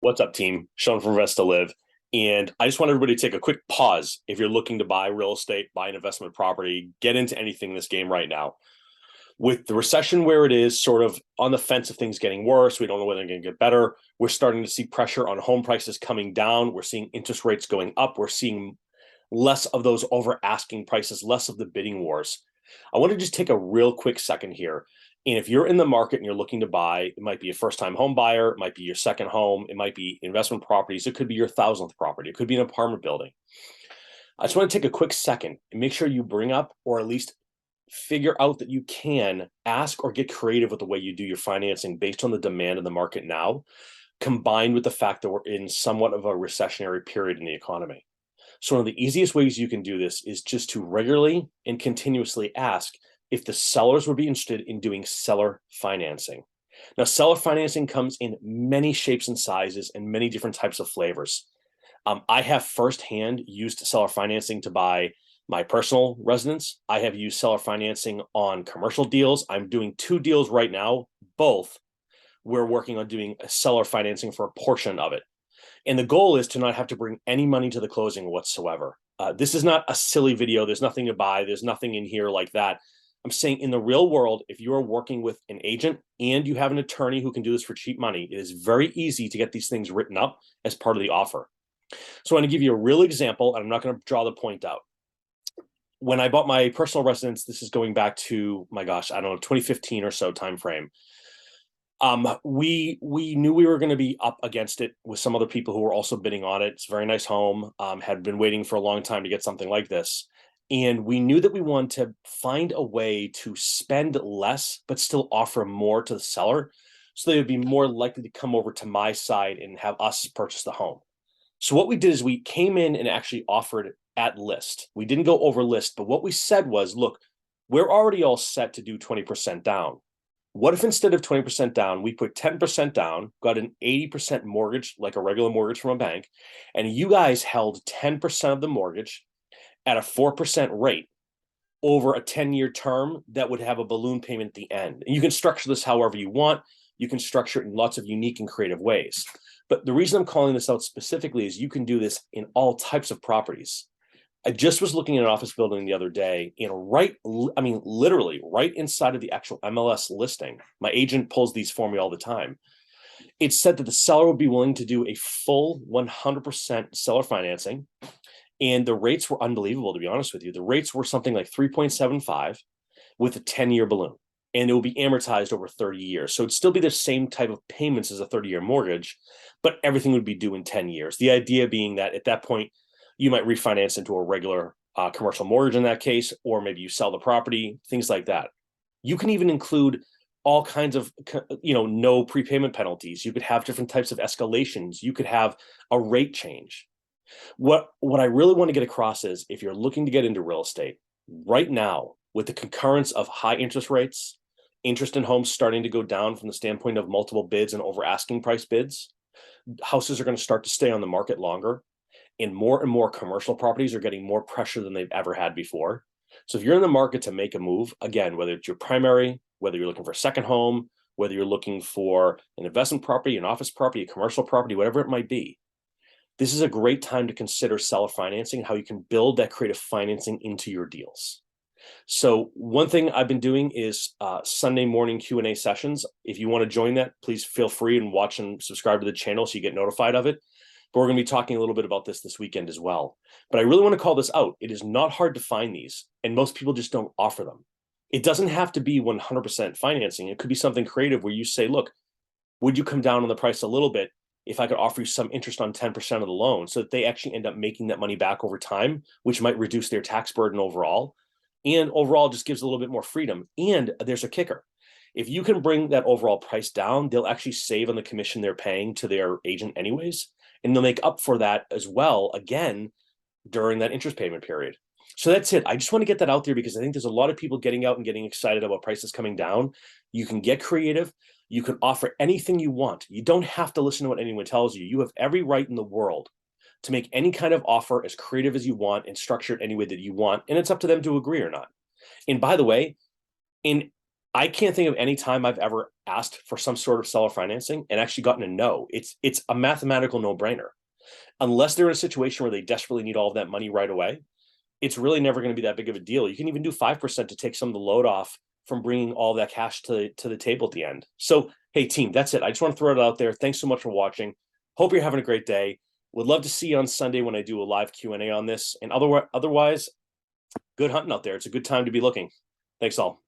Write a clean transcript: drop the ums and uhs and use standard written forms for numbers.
What's up, team? Sean from Vesta Live. And I just want everybody to take a quick pause if you're looking to buy real estate, buy an investment property, get into anything in this game right now. With the recession where it is, sort of on the fence of things getting worse, we don't know when they're going to get better. We're starting to see pressure on home prices coming down. We're seeing interest rates going up. We're seeing less of those over asking prices, less of the bidding wars. I want to just take a real quick second here. And if you're in the market and you're looking to buy, it might be a first-time home buyer, it might be your second home, it might be investment properties, it could be your thousandth property, it could be an apartment building. I just want to take a quick second and make sure you bring up, or at least figure out that you can ask or get creative with the way you do your financing based on the demand in the market now, combined with the fact that we're in somewhat of a recessionary period in the economy. So one of the easiest ways you can do this is just to regularly and continuously ask if the sellers would be interested in doing seller financing. Now, seller financing comes in many shapes and sizes and many different types of flavors. I have firsthand used seller financing to buy my personal residence. I have used seller financing on commercial deals. I'm doing 2 deals right now. Both we're working on doing a seller financing for a portion of it. And the goal is to not have to bring any money to the closing whatsoever. This is not a silly video. There's nothing to buy. There's nothing in here like that. I'm saying in the real world, if you are working with an agent and you have an attorney who can do this for cheap money, it is very easy to get these things written up as part of the offer. So I'm going to give you a real example, and I'm not going to draw the point out. When I bought my personal residence, this is going back to, my gosh, I don't know, 2015 or so timeframe. We knew we were going to be up against it with some other people who were also bidding on it. It's a very nice home. Had been waiting for a long time to get something like this. And we knew that we wanted to find a way to spend less, but still offer more to the seller, so they would be more likely to come over to my side and have us purchase the home. So what we did is we came in and actually offered at list. We didn't go over list, but what we said was, look, we're already all set to do 20% down. What if instead of 20% down, we put 10% down, got an 80% mortgage, like a regular mortgage from a bank, and you guys held 10% of the mortgage at a 4% rate over a 10-year term that would have a balloon payment at the end. And you can structure this however you want. You can structure it in lots of unique and creative ways. But the reason I'm calling this out specifically is you can do this in all types of properties. I just was looking at an office building the other day, and literally right inside of the actual MLS listing, my agent pulls these for me all the time. It said that the seller would be willing to do a full 100% seller financing. And the rates were unbelievable, to be honest with you. The rates were something like 3.75 with a 10-year balloon, and it will be amortized over 30 years. So it'd still be the same type of payments as a 30-year mortgage, but everything would be due in 10 years. The idea being that at that point, you might refinance into a regular commercial mortgage in that case, or maybe you sell the property, things like that. You can even include all kinds of, no prepayment penalties. You could have different types of escalations. You could have a rate change. What I really want to get across is, if you're looking to get into real estate right now, with the concurrence of high interest rates, interest in homes starting to go down from the standpoint of multiple bids and over asking price bids, houses are going to start to stay on the market longer, and more commercial properties are getting more pressure than they've ever had before. So if you're in the market to make a move, again, whether it's your primary, whether you're looking for a second home, whether you're looking for an investment property, an office property, a commercial property, whatever it might be, this is a great time to consider seller financing, how you can build that creative financing into your deals. So one thing I've been doing is Sunday morning Q&A sessions. If you want to join that, please feel free and watch and subscribe to the channel so you get notified of it. But we're going to be talking a little bit about this weekend as well. But I really want to call this out. It is not hard to find these, and most people just don't offer them. It doesn't have to be 100% financing. It could be something creative where you say, look, would you come down on the price a little bit if I could offer you some interest on 10% of the loan, so that they actually end up making that money back over time, which might reduce their tax burden overall, and overall just gives a little bit more freedom. And there's a kicker. If you can bring that overall price down, they'll actually save on the commission they're paying to their agent anyways, and they'll make up for that as well, again, during that interest payment period. So that's it. I just want to get that out there because I think there's a lot of people getting out and getting excited about prices coming down. You can get creative. You can offer anything you want. You don't have to listen to what anyone tells you. You have every right in the world to make any kind of offer as creative as you want and structure it any way that you want. And it's up to them to agree or not. And by the way, in I can't think of any time I've ever asked for some sort of seller financing and actually gotten a no. It's a mathematical no-brainer. Unless they're in a situation where they desperately need all of that money right away, it's really never going to be that big of a deal. You can even do 5% to take some of the load off from bringing all that cash to the table at the end. So, hey, team, that's it. I just want to throw it out there. Thanks so much for watching. Hope you're having a great day. Would love to see you on Sunday when I do a live Q&A on this. And otherwise, good hunting out there. It's a good time to be looking. Thanks all.